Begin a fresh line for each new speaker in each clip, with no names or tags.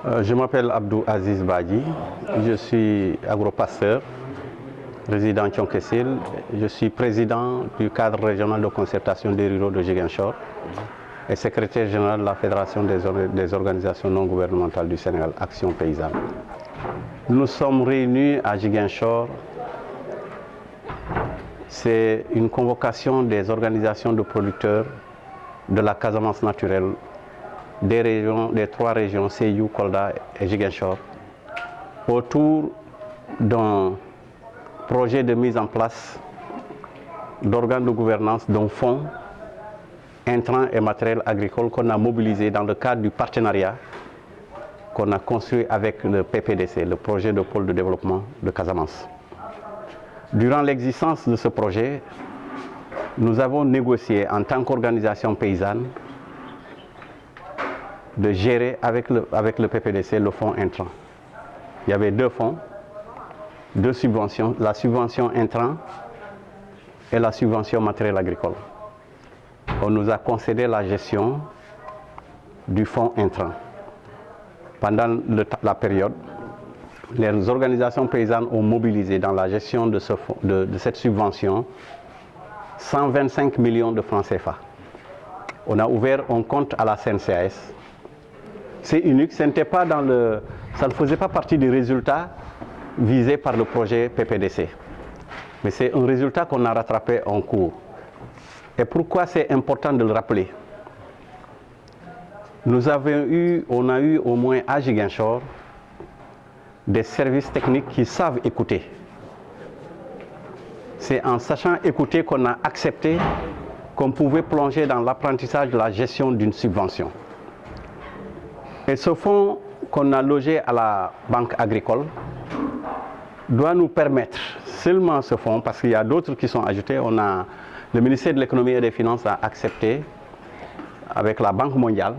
Je m'appelle Abdou Aziz Badji, je suis agropasteur, résident à Thionkessil. Je suis président du cadre régional de concertation des ruraux de Ziguinchor et secrétaire général de la Fédération des organisations non gouvernementales du Sénégal, Action Paysanne. Nous sommes réunis à Ziguinchor. C'est une convocation des organisations de producteurs de la Casamance naturelle des trois régions, Sédhiou, Kolda et Ziguinchor, autour d'un projet de mise en place d'organes de gouvernance d'un fonds intrants et matériel agricole qu'on a mobilisé dans le cadre du partenariat qu'on a construit avec le PPDC, le projet de pôle de développement de Casamance. Durant l'existence de ce projet, nous avons négocié en tant qu'organisation paysanne de gérer avec le PPDC le fonds intrant. Il y avait deux fonds, deux subventions, la subvention intrant et la subvention matériel agricole. On nous a concédé la gestion du fonds intrant. Pendant la période, les organisations paysannes ont mobilisé dans la gestion de cette subvention 125 millions de francs CFA. On a ouvert un compte à la CNCAS. C'est unique, ça ne faisait pas partie des résultats visés par le projet PPDC. Mais c'est un résultat qu'on a rattrapé en cours. Et pourquoi c'est important de le rappeler? On a eu au moins à Ziguinchor des services techniques qui savent écouter. C'est en sachant écouter qu'on a accepté qu'on pouvait plonger dans l'apprentissage de la gestion d'une subvention. Et ce fonds qu'on a logé à la Banque agricole doit nous permettre, seulement ce fonds, parce qu'il y a d'autres qui sont ajoutés, le ministère de l'économie et des finances a accepté, avec la Banque mondiale,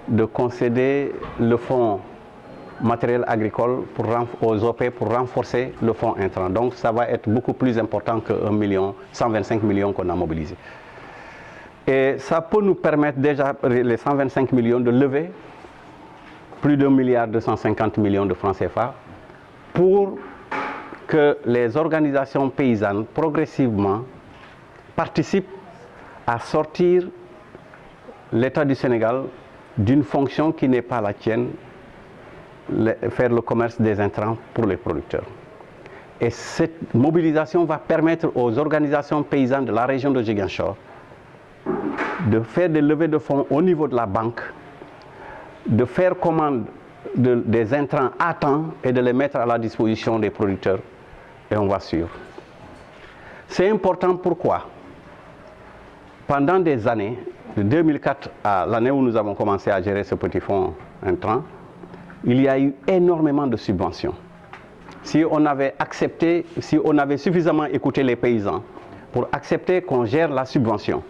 de concéder le fonds matériel agricole aux OP pour renforcer le fonds intrant. Donc ça va être beaucoup plus important que 125 millions qu'on a mobilisés. Et ça peut nous permettre déjà, les 125 millions, de lever plus de 1,250 milliard de francs CFA pour que les organisations paysannes progressivement participent à sortir l'État du Sénégal d'une fonction qui n'est pas la tienne, faire le commerce des intrants pour les producteurs. Et cette mobilisation va permettre aux organisations paysannes de la région de Ziguinchor de faire des levées de fonds au niveau de la banque, de faire commande des intrants à temps et de les mettre à la disposition des producteurs. Et on va suivre. C'est important pourquoi? Pendant des années, de 2004 à l'année où nous avons commencé à gérer ce petit fonds intrant, il y a eu énormément de subventions. Si on avait suffisamment écouté les paysans pour accepter qu'on gère la subvention,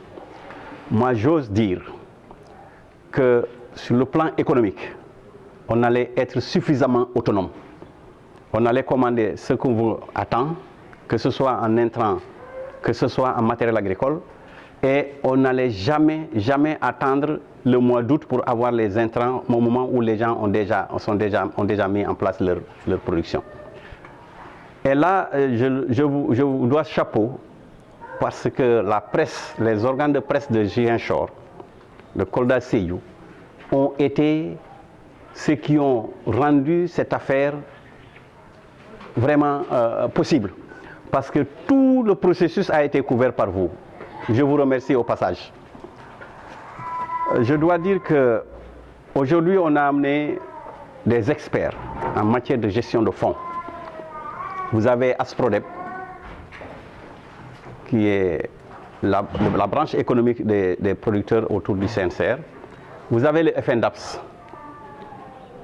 moi j'ose dire que sur le plan économique, on allait être suffisamment autonome. On allait commander ce qu'on veut à temps, que ce soit en intrant, que ce soit en matériel agricole, et on n'allait jamais attendre le mois d'août pour avoir les intrants au moment où les gens ont déjà mis en place leur production. Et là, je vous dois chapeau parce que la presse, les organes de presse de Ziguinchor, de Kolda Sédhiou, ont été ceux qui ont rendu cette affaire vraiment possible. Parce que tout le processus a été couvert par vous. Je vous remercie au passage. Je dois dire qu'aujourd'hui, on a amené des experts en matière de gestion de fonds. Vous avez Asprodep, qui est la branche économique des producteurs autour du CNCR. Vous avez le FNDAPS,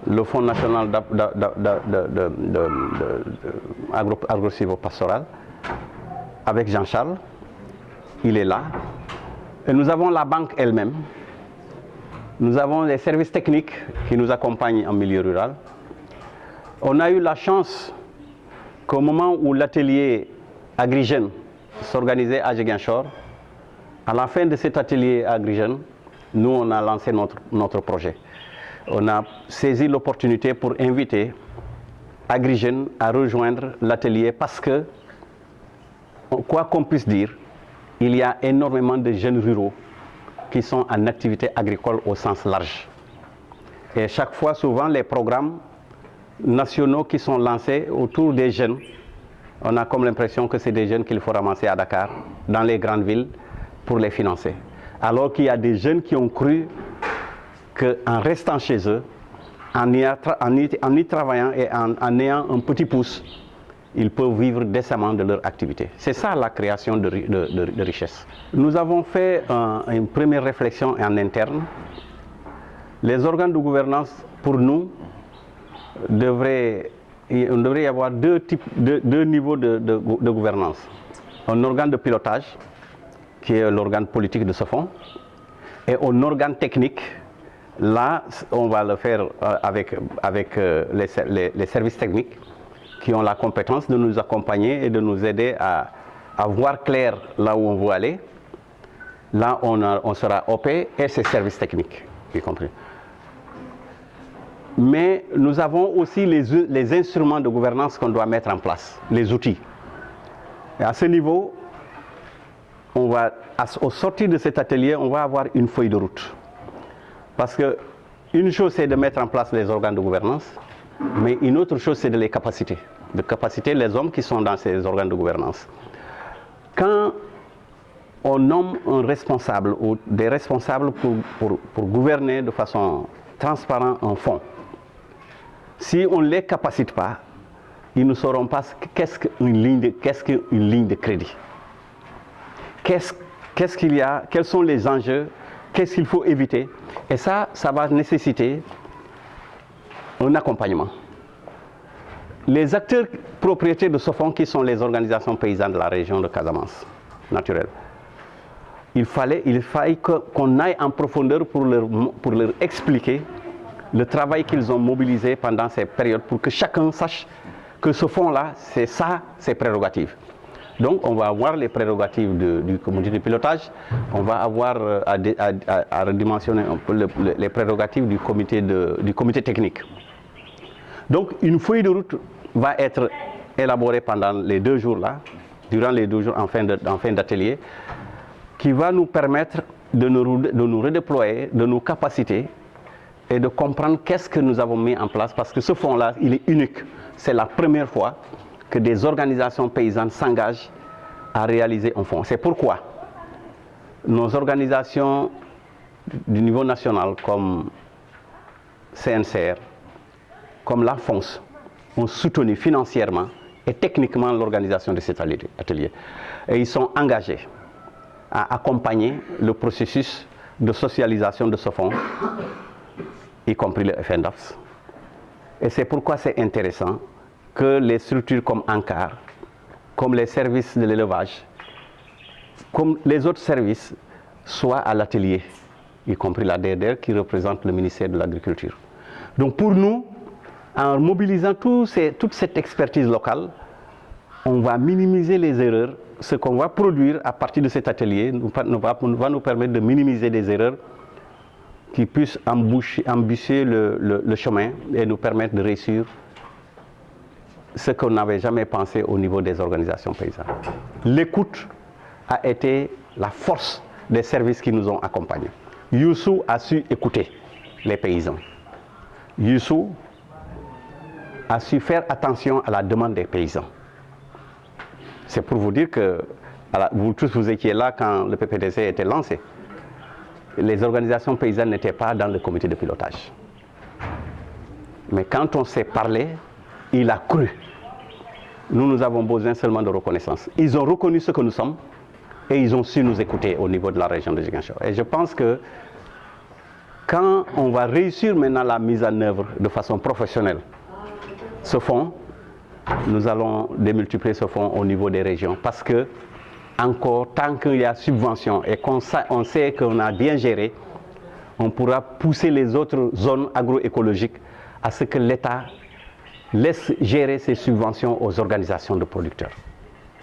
le Fonds national agro-silvopastoral, avec Jean-Charles, il est là. Et nous avons la banque elle-même. Nous avons les services techniques qui nous accompagnent en milieu rural. On a eu la chance qu'au moment où l'atelier Agri-Jeunes s'organisait à Ziguinchor, à la fin de cet atelier Agri-Jeunes, nous on a lancé notre projet. on a saisi l'opportunité pour inviter Agri-Jeunes à rejoindre l'atelier parce que, quoi qu'on puisse dire, il y a énormément de jeunes ruraux qui sont en activité agricole au sens large. Et chaque fois, souvent, les programmes nationaux qui sont lancés autour des jeunes, on a comme l'impression que c'est des jeunes qu'il faut ramasser à Dakar, dans les grandes villes, pour les financer. Alors qu'il y a des jeunes qui ont cru qu'en restant chez eux, en y travaillant et en ayant un petit pouce, ils peuvent vivre décemment de leur activité. C'est ça la création de richesse. Nous avons fait une première réflexion en interne. Les organes de gouvernance, pour nous, il devrait y avoir deux niveaux de gouvernance. Un organe de pilotage, qui est l'organe politique de ce fonds, et un organe technique. Là, on va le faire avec les services techniques qui ont la compétence de nous accompagner et de nous aider à voir clair là où on veut aller. Là, on sera OP et ses services techniques, y compris. Mais nous avons aussi les instruments de gouvernance qu'on doit mettre en place, les outils. Et à ce niveau, au sortir de cet atelier, on va avoir une feuille de route. Parce qu'une chose, c'est de mettre en place les organes de gouvernance, mais une autre chose, c'est de les capaciter. De capaciter les hommes qui sont dans ces organes de gouvernance. Quand on nomme un responsable ou des responsables pour gouverner de façon transparente un fonds, si on ne les capacite pas, ils ne sauront pas qu'est-ce qu'une ligne de crédit. Qu'est-ce qu'il y a, quels sont les enjeux, qu'est-ce qu'il faut éviter. Et ça va nécessiter un accompagnement. Les acteurs propriétaires de ce fonds, qui sont les organisations paysannes de la région de Casamance, naturelle, il fallait qu'on aille en profondeur pour leur expliquer le travail qu'ils ont mobilisé pendant ces périodes pour que chacun sache que ce fonds-là, c'est ça, ses prérogatives. Donc, on va avoir les prérogatives du comité de pilotage, on va avoir à redimensionner un peu les prérogatives du comité technique. Donc, une feuille de route va être élaborée pendant les 2 jours-là, durant les 2 jours en fin d'atelier, qui va nous permettre de nous redéployer, de nous capaciter et de comprendre qu'est-ce que nous avons mis en place, parce que ce fonds-là, il est unique. C'est la première fois que des organisations paysannes s'engagent à réaliser un fonds. C'est pourquoi nos organisations du niveau national comme CNCR, comme la FONS, ont soutenu financièrement et techniquement l'organisation de cet atelier. Et ils sont engagés à accompagner le processus de socialisation de ce fonds, y compris le FNDAPS. Et c'est pourquoi c'est intéressant que les structures comme ANCAR, comme les services de l'élevage, comme les autres services, soient à l'atelier, y compris la DRDR qui représente le ministère de l'Agriculture. Donc pour nous, en mobilisant toute cette expertise locale, on va minimiser les erreurs. Ce qu'on va produire à partir de cet atelier va nous permettre de minimiser des erreurs qui puissent embûcher le chemin et nous permettre de réussir ce qu'on n'avait jamais pensé au niveau des organisations paysannes. L'écoute a été la force des services qui nous ont accompagnés. Youssou a su écouter les paysans. Youssou a su faire attention à la demande des paysans. C'est pour vous dire que vous tous vous étiez là quand le PPDC a été lancé. Les organisations paysannes n'étaient pas dans le comité de pilotage. Mais quand on s'est parlé, il a cru. Nous avons besoin seulement de reconnaissance. Ils ont reconnu ce que nous sommes et ils ont su nous écouter au niveau de la région de Ziguinchor. Et je pense que quand on va réussir maintenant la mise en œuvre de façon professionnelle, ce fonds, nous allons démultiplier ce fonds au niveau des régions parce que, encore, tant qu'il y a subvention et qu'on sait qu'on a bien géré, on pourra pousser les autres zones agroécologiques à ce que l'État laisse gérer ses subventions aux organisations de producteurs.